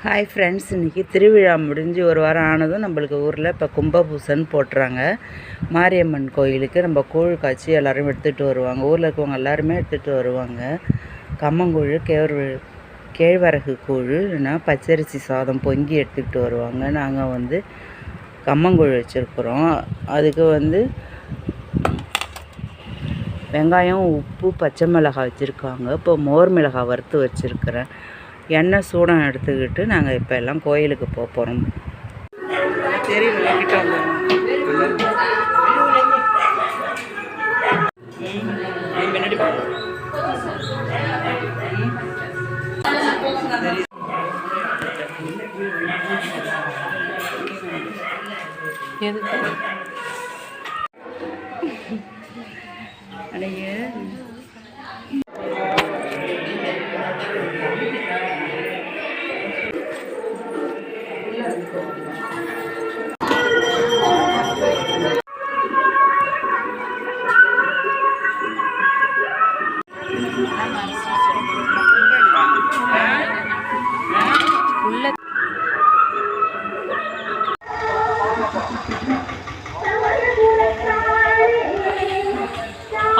Hi friends, இன்றைக்கி திருவிழா முடிஞ்சு ஒரு வாரம் ஆனதும் நம்மளுக்கு ஊரில் இப்போ கும்பபூசன் போட்டுறாங்க. மாரியம்மன் கோயிலுக்கு நம்ம கூழ் காய்ச்சி எல்லோரும் எடுத்துகிட்டு வருவாங்க. ஊரில் இருக்கவங்க எல்லாருமே எடுத்துகிட்டு வருவாங்க. கம்மங்கூழ், கேழ்வரகு கூழ், இல்லைன்னா பச்சரிசி சாதம் பொங்கி எடுத்துக்கிட்டு வருவாங்க. நாங்கள் கம்மங்கூழ் வச்சுருக்குறோம். அதுக்கு வெங்காயம், உப்பு, பச்சை மிளகாய் வச்சுருக்காங்க. இப்போ மோர் மிளகாய் வறுத்து வச்சுருக்கிறேன். எண்ணெய் சூடம் எடுத்துக்கிட்டு நாங்கள் இப்போ எல்லாம் கோயிலுக்கு போகிறோம்.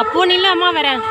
அப்போ நில்ல அம்மா வரேன்.